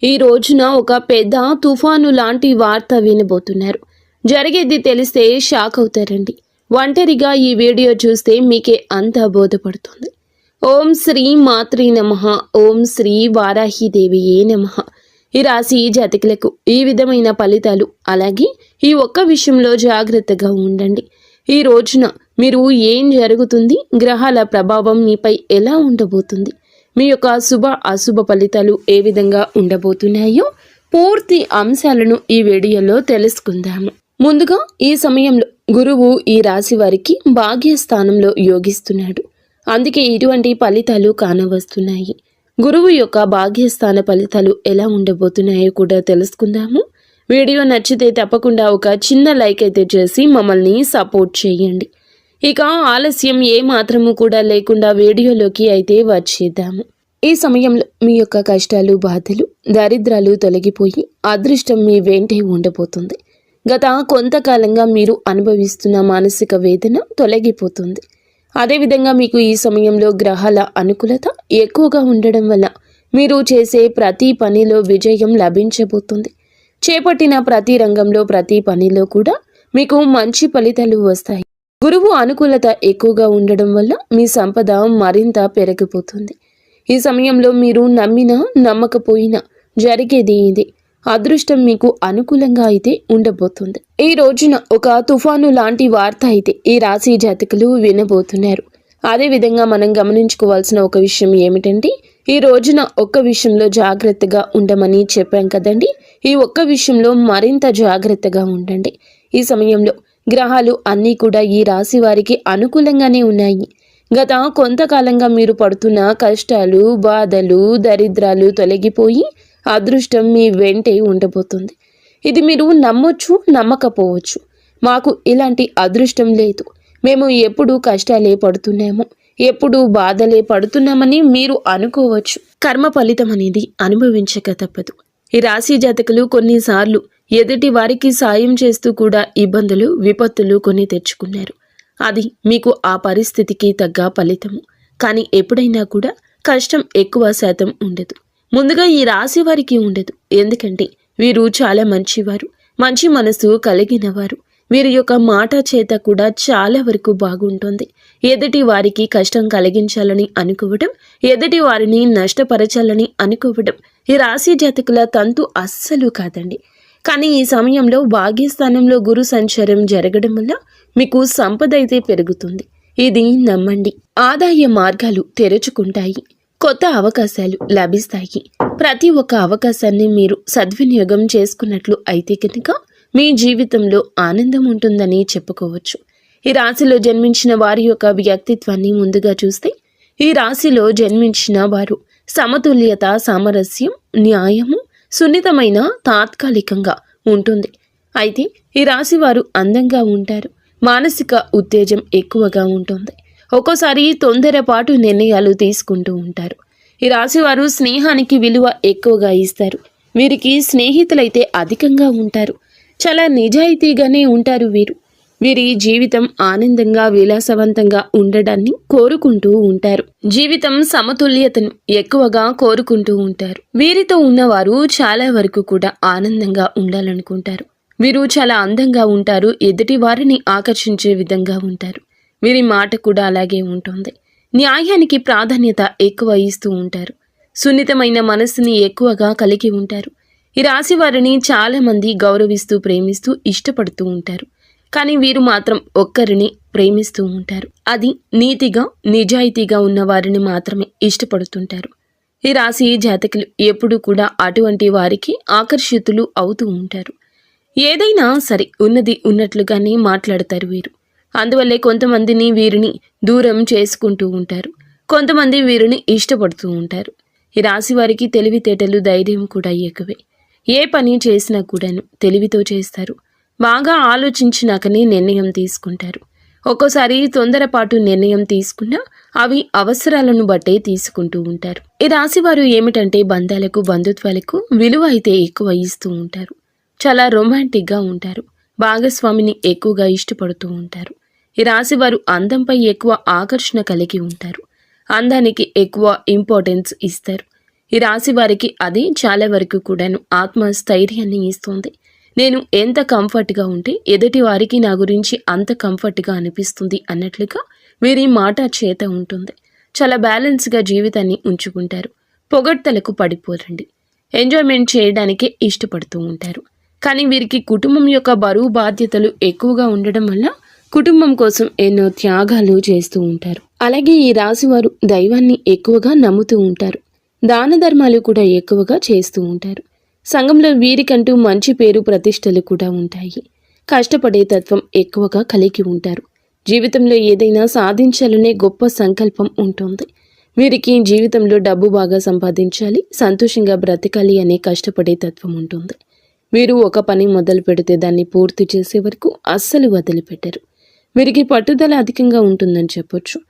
ఈ రోజున ఒక పెద్ద తుఫాను లాంటి వార్త వినబోతున్నారు. జరిగేది తెలిస్తే షాక్ అవుతారండి. ఒంటరిగా ఈ వీడియో చూస్తే మీకే అంతా బోధపడుతుంది. ఓం శ్రీ మాత్రే నమః. ఓం శ్రీ వారాహిదేవియే నమః. ఈ రాశి జాతకులకు ఈ విధమైన ఫలితాలు, అలాగే ఈ ఒక్క విషయంలో జాగ్రత్తగా ఉండండి. ఈ రోజున మీరు ఏం జరుగుతుంది, గ్రహాల ప్రభావం మీపై ఎలా ఉండబోతుంది, మీ యొక్క శుభ అశుభ ఫలితాలు ఏ విధంగా ఉండబోతున్నాయో పూర్తి అంశాలను ఈ వీడియోలో తెలుసుకుందాము. ముందుగా ఈ సమయంలో గురువు ఈ రాశి వారికి భాగ్యస్థానంలో యోగిస్తున్నాడు. అందుకే ఇటువంటి ఫలితాలు కానవస్తున్నాయి. గురువు యొక్క భాగ్యస్థాన ఫలితాలు ఎలా ఉండబోతున్నాయో కూడా తెలుసుకుందాము. వీడియో నచ్చితే తప్పకుండా ఒక చిన్న లైక్ అయితే చేసి మమ్మల్ని సపోర్ట్ చేయండి. ఇక ఆలస్యం ఏ మాత్రము కూడా లేకుండా వీడియోలోకి అయితే వచ్చేద్దాము. ఈ సమయంలో మీ యొక్క కష్టాలు, బాధలు, దరిద్రాలు తొలగిపోయి అదృష్టం మీ వెంటే ఉండబోతుంది. గత కొంతకాలంగా మీరు అనుభవిస్తున్న మానసిక వేదన తొలగిపోతుంది. అదేవిధంగా మీకు ఈ సమయంలో గ్రహాల అనుకూలత ఎక్కువగా ఉండడం వల్ల మీరు చేసే ప్రతి పనిలో విజయం లభించబోతుంది. చేపట్టిన ప్రతి రంగంలో, ప్రతి పనిలో కూడా మీకు మంచి ఫలితాలు వస్తాయి. గురువు అనుకూలత ఎక్కువగా ఉండడం వల్ల మీ సంపద మరింత పెరిగిపోతుంది. ఈ సమయంలో మీరు నమ్మినా నమ్మకపోయినా జరిగేది ఇదే. అదృష్టం మీకు అనుకూలంగా అయితే ఉండబోతుంది. ఈ రోజున ఒక తుఫాను లాంటి వార్త అయితే ఈ రాశి జాతకులు వినబోతున్నారు. అదేవిధంగా మనం గమనించుకోవాల్సిన ఒక విషయం ఏమిటంటే, ఈ రోజున ఒక్క విషయంలో జాగ్రత్తగా ఉండమని చెప్పాం కదండి. ఈ ఒక్క విషయంలో మరింత జాగ్రత్తగా ఉండండి. ఈ సమయంలో గ్రహాలు అన్నీ కూడా ఈ రాశి వారికి అనుకూలంగానే ఉన్నాయి. గత కొంతకాలంగా మీరు పడుతున్న కష్టాలు, బాధలు, దరిద్రాలు తొలగిపోయి అదృష్టం మీ వెంటే ఉండబోతుంది. ఇది మీరు నమ్మొచ్చు, నమ్మకపోవచ్చు. మాకు ఇలాంటి అదృష్టం లేదు, మేము ఎప్పుడు కష్టాలే పడుతున్నాము, ఎప్పుడు బాధలే పడుతున్నామని మీరు అనుకోవచ్చు. కర్మ ఫలితం అనేది అనుభవించక తప్పదు. ఈ రాశి జాతకులు కొన్నిసార్లు ఎదుటి వారికి సాయం చేస్తూ కూడా ఇబ్బందులు, విపత్తులు కొని తెచ్చుకున్నారు. అది మీకు ఆ పరిస్థితికి తగ్గ ఫలితము. కానీ ఎప్పుడైనా కూడా కష్టం ఎక్కువ శాతం ఉండదు. ముందుగా ఈ రాశి వారికి ఉండదు. ఎందుకంటే వీరు చాలా మంచివారు, మంచి మనసు కలిగిన వారు. వీరి యొక్క మాట చేత కూడా చాలా వరకు బాగుంటుంది. ఎదుటి వారికి కష్టం కలిగించాలని అనుకోవడం, ఎదుటి వారిని నష్టపరచాలని అనుకోవడం ఈ రాశి జాతకుల తంతు అస్సలు కాదండి. కానీ ఈ సమయంలో భాగ్యస్థానంలో గురు సంచారం జరగడం వల్ల మీకు సంపద అయితే పెరుగుతుంది. ఇది నమ్మండి. ఆదాయ మార్గాలు తెరుచుకుంటాయి. కొత్త అవకాశాలు లభిస్తాయి. ప్రతి ఒక్క అవకాశాన్ని మీరు సద్వినియోగం చేసుకున్నట్లు అయితే కనుక మీ జీవితంలో ఆనందం ఉంటుందని చెప్పుకోవచ్చు. ఈ రాశిలో జన్మించిన వారి యొక్క వ్యక్తిత్వాన్ని ముందుగా చూస్తే, ఈ రాశిలో జన్మించిన వారు సమతుల్యత, సామరస్యం, న్యాయము, సున్నితమైన తాత్కాలికంగా ఉంటుంది. అయితే ఈ రాశి వారు అందంగా ఉంటారు. మానసిక ఉత్తేజం ఎక్కువగా ఉంటుంది. ఒక్కోసారి తొందరపాటు నిర్ణయాలు తీసుకుంటూ ఉంటారు. ఈ రాశి వారు స్నేహానికి విలువ ఎక్కువగా ఇస్తారు. వీరికి స్నేహితులైతే అధికంగా ఉంటారు. చాలా నిజాయితీగానే ఉంటారు వీరు. వీరి జీవితం ఆనందంగా, విలాసవంతంగా ఉండడాన్ని కోరుకుంటూ ఉంటారు. జీవితం సమతుల్యతను ఎక్కువగా కోరుకుంటూ ఉంటారు. వీరితో ఉన్నవారు చాలా వరకు కూడా ఆనందంగా ఉండాలనుకుంటారు. వీరు చాలా అందంగా ఉంటారు. ఎదుటి వారిని ఆకర్షించే విధంగా ఉంటారు. వీరి మాట కూడా అలాగే ఉంటుంది. న్యాయానికి ప్రాధాన్యత ఎక్కువ ఇస్తూ ఉంటారు. సున్నితమైన మనస్సుని ఎక్కువగా కలిగి ఉంటారు. ఈ రాశి వారిని చాలా మంది గౌరవిస్తూ, ప్రేమిస్తూ, ఇష్టపడుతూ ఉంటారు. కానీ వీరు మాత్రం ఒక్కరిని ప్రేమిస్తూ ఉంటారు. అది నీతిగా, నిజాయితీగా ఉన్న వారిని మాత్రమే ఇష్టపడుతుంటారు. ఈ రాశి జాతకులు ఎప్పుడూ కూడా అటువంటి వారికి ఆకర్షితులు అవుతూ ఉంటారు. ఏదైనా సరే ఉన్నది ఉన్నట్లుగానే మాట్లాడతారు వీరు. అందువల్లే కొంతమందిని వీరిని దూరం చేసుకుంటూ ఉంటారు. కొంతమంది వీరిని ఇష్టపడుతూ ఉంటారు. ఈ రాశి వారికి తెలివితేటలు, ధైర్యం కూడా ఎక్కువే. ఏ పని చేసినా కూడాను తెలివితో చేస్తారు. బాగా ఆలోచించినాకనే నిర్ణయం తీసుకుంటారు. ఒక్కోసారి తొందరపాటు నిర్ణయం తీసుకున్నా అవి అవసరాలను బట్టే తీసుకుంటూ ఉంటారు. ఈ రాశి వారు ఏమిటంటే బంధాలకు, బంధుత్వాలకు విలువ అయితే ఎక్కువ ఇస్తూ ఉంటారు. చాలా రొమాంటిక్గా ఉంటారు. భాగస్వామిని ఎక్కువగా ఇష్టపడుతూ ఉంటారు. ఈ రాశి వారు అందంపై ఎక్కువ ఆకర్షణ కలిగి ఉంటారు. అందానికి ఎక్కువ ఇంపార్టెన్స్ ఇస్తారు. ఈ రాశి వారికి అది చాలా వరకు కూడాను ఆత్మస్థైర్యాన్ని ఇస్తుంది. నేను ఎంత కంఫర్ట్గా ఉంటే ఎదుటి వారికి నా గురించి అంత కంఫర్ట్గా అనిపిస్తుంది అన్నట్లుగా వీరి మాట చేత ఉంటుంది. చాలా బ్యాలెన్స్గా జీవితాన్ని ఉంచుకుంటారు. పొగడ్తలకు పడిపోరండి. ఎంజాయ్మెంట్ చేయడానికే ఇష్టపడుతూ ఉంటారు. కానీ వీరికి కుటుంబం యొక్క బరువు బాధ్యతలు ఎక్కువగా ఉండడం వల్ల కుటుంబం కోసం ఎన్నో త్యాగాలు చేస్తూ ఉంటారు. అలాగే ఈ రాశివారు దైవాన్ని ఎక్కువగా నమ్ముతూ ఉంటారు. దాన ధర్మాలు కూడా ఎక్కువగా చేస్తూ ఉంటారు. సంఘంలో వీరికంటూ మంచి పేరు ప్రతిష్టలు కూడా ఉంటాయి. కష్టపడే తత్వం ఎక్కువగా కలిగి ఉంటారు. జీవితంలో ఏదైనా సాధించాలనే గొప్ప సంకల్పం ఉంటుంది. వీరికి జీవితంలో డబ్బు బాగా సంపాదించాలి, సంతోషంగా బ్రతకాలి అనే కష్టపడే తత్వం ఉంటుంది. వీరు ఒక పని మొదలు పెడితే దాన్ని పూర్తి చేసే వరకు అస్సలు వదిలిపెట్టరు. వీరికి పట్టుదల అధికంగా ఉంటుందని చెప్పొచ్చు.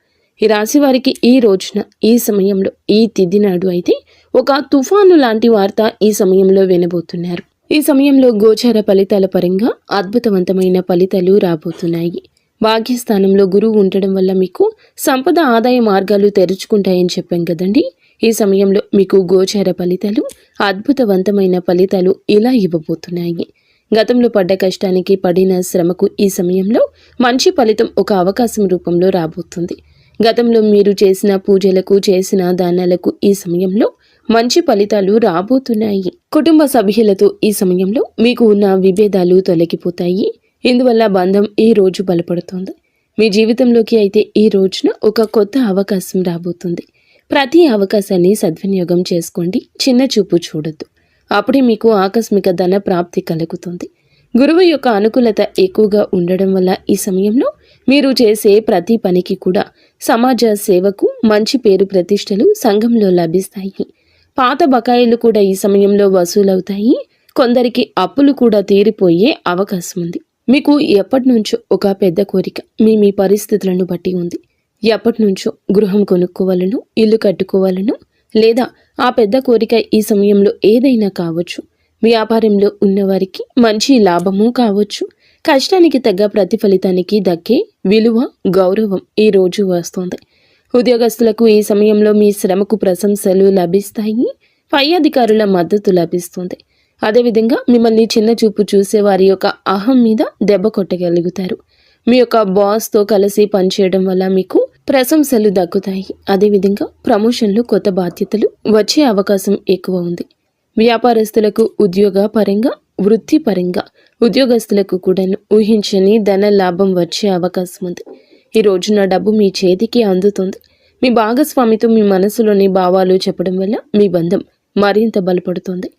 ఈ రాశి వారికి ఈ రోజున, ఈ సమయంలో, ఈ తిథి నాడు అయితే ఒక తుఫాను లాంటి వార్త ఈ సమయంలో వినబోతున్నారు. ఈ సమయంలో గోచార ఫలితాల పరంగా అద్భుతవంతమైన ఫలితాలు రాబోతున్నాయి. భాగ్యస్థానంలో గురువు ఉండడం వల్ల మీకు సంపద ఆదాయ మార్గాలు తెరుచుకుంటాయని చెప్పాం కదండి. ఈ సమయంలో మీకు గోచార ఫలితాలు, అద్భుతవంతమైన ఫలితాలు ఇలా ఇవ్వబోతున్నాయి. గతంలో పడ్డ కష్టానికి, పడిన శ్రమకు ఈ సమయంలో మంచి ఫలితం ఒక అవకాశం రూపంలో రాబోతుంది. గతంలో మీరు చేసిన పూజలకు, చేసిన దానాలకు ఈ సమయంలో మంచి ఫలితాలు రాబోతున్నాయి. కుటుంబ సభ్యులతో ఈ సమయంలో మీకు ఉన్న విభేదాలు తొలగిపోతాయి. ఇందువల్ల బంధం ఈ రోజు బలపడుతుంది. మీ జీవితంలోకి అయితే ఈ రోజున ఒక కొత్త అవకాశం రాబోతుంది. ప్రతి అవకాశాన్ని సద్వినియోగం చేసుకోండి. చిన్న చూపు చూడొద్దు. అప్పుడే మీకు ఆకస్మిక ధన ప్రాప్తి కలుగుతుంది. గురువు యొక్క అనుకూలత ఎక్కువగా ఉండడం వల్ల ఈ సమయంలో మీరు చేసే ప్రతి పనికి కూడా సమాజ సేవకు మంచి పేరు ప్రతిష్టలు సంఘంలో లభిస్తాయి. పాత బకాయిలు కూడా ఈ సమయంలో వసూలవుతాయి. కొందరికి అప్పులు కూడా తీరిపోయే అవకాశం ఉంది. మీకు ఎప్పటి నుంచో ఒక పెద్ద కోరిక మీ పరిస్థితులను బట్టి ఉంది. ఎప్పటి నుంచో గృహం కొనుక్కోవాలను, ఇల్లు కట్టుకోవాలను, లేదా ఆ పెద్ద కోరిక ఈ సమయంలో ఏదైనా కావచ్చు. వ్యాపారంలో ఉన్నవారికి మంచి లాభము కావచ్చు. కష్టానికి తగ్గ ప్రతిఫలితానికి దక్కే విలువ, గౌరవం ఈ రోజు వస్తుంది. ఉద్యోగస్తులకు ఈ సమయంలో మీ శ్రమకు ప్రశంసలు లభిస్తాయి. పై అధికారుల మద్దతు లభిస్తుంది. అదేవిధంగా మిమ్మల్ని చిన్న చూపు చూసే వారి యొక్క అహం మీద దెబ్బ కొట్టగలుగుతారు. మీ యొక్క బాస్తో కలిసి పనిచేయడం వల్ల మీకు ప్రశంసలు దక్కుతాయి. అదేవిధంగా ప్రమోషన్లు, కొత్త బాధ్యతలు వచ్చే అవకాశం ఎక్కువ ఉంది. వ్యాపారస్తులకు ఉద్యోగ పరంగా, వృత్తి పరంగా ఉద్యోగస్తులకు కూడా ఊహించని ధన లాభం వచ్చే అవకాశం ఉంది. ఈ రోజున డబ్బు మీ చేతికి అందుతుంది. మీ భాగస్వామితో మీ మనసులోని భావాలు చెప్పడం వల్ల మీ బంధం మరింత బలపడుతుంది.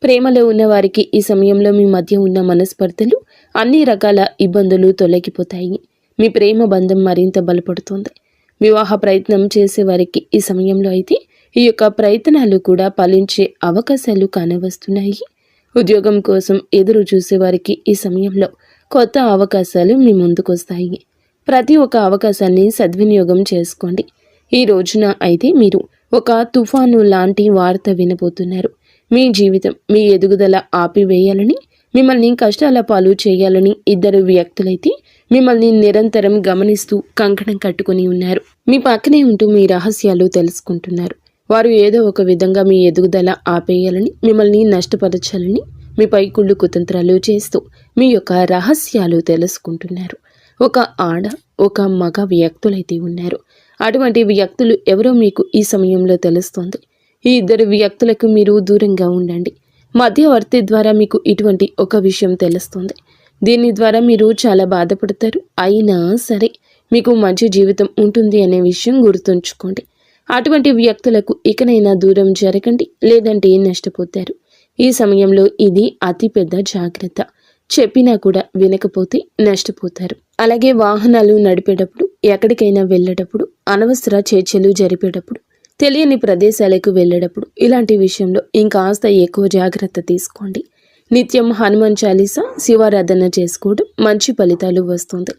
ప్రేమలో ఉన్నవారికి ఈ సమయంలో మీ మధ్య ఉన్న మనస్పర్ధలు, అన్ని రకాల ఇబ్బందులు తొలగిపోతాయి. మీ ప్రేమ బంధం మరింత బలపడుతుంది. వివాహ ప్రయత్నం చేసేవారికి ఈ సమయంలో అయితే ఈ యొక్క ప్రయత్నాలు కూడా ఫలించే అవకాశాలు కానవస్తున్నాయి. ఉద్యోగం కోసం ఎదురు చూసేవారికి ఈ సమయంలో కొత్త అవకాశాలు మీ ముందుకొస్తాయి. ప్రతి ఒక్క అవకాశాన్ని సద్వినియోగం చేసుకోండి. ఈ రోజున అయితే మీరు ఒక తుఫాను లాంటి వార్త వినబోతున్నారు. మీ జీవితం, మీ ఎదుగుదల ఆపివేయాలని, మిమ్మల్ని కష్టాల పాలు చేయాలని ఇద్దరు వ్యక్తులైతే మిమ్మల్ని నిరంతరం గమనిస్తూ కంకణం కట్టుకుని ఉన్నారు. మీ పక్కనే ఉంటూ మీ రహస్యాలు తెలుసుకుంటున్నారు. వారు ఏదో ఒక విధంగా మీ ఎదుగుదల ఆపేయాలని, మిమ్మల్ని నష్టపరచాలని మీపై కుళ్ళు కుతంత్రాలు చేస్తూ మీ యొక్క రహస్యాలు తెలుసుకుంటున్నారు. ఒక ఆడ, ఒక మగ వ్యక్తులైతే ఉన్నారు. అటువంటి వ్యక్తులు ఎవరో మీకు ఈ సమయంలో తెలుస్తోంది. ఈ ఇద్దరు వ్యక్తులకు మీరు దూరంగా ఉండండి. మధ్యవర్తి ద్వారా మీకు ఇటువంటి ఒక విషయం తెలుస్తుంది. దీని ద్వారా మీరు చాలా బాధపడతారు. అయినా సరే మీకు మంచి జీవితం ఉంటుంది అనే విషయం గుర్తుంచుకోండి. అటువంటి వ్యక్తులకు ఇకనైనా దూరం జరగండి, లేదంటే నష్టపోతారు. ఈ సమయంలో ఇది అతిపెద్ద జాగ్రత్త. చెప్పినా కూడా వినకపోతే నష్టపోతారు. అలాగే వాహనాలు నడిపేటప్పుడు, ఎక్కడికైనా వెళ్ళేటప్పుడు, అనవసర చర్చలు జరిపేటప్పుడు, తెలియని ప్రదేశాలకు వెళ్ళేటప్పుడు ఇలాంటి విషయంలో ఇంకాస్త ఎక్కువ జాగ్రత్త తీసుకోండి. నిత్యం హనుమాన్ చాలీసా, శివారాధన చేసుకోవడం మంచి ఫలితాలు వస్తుంది.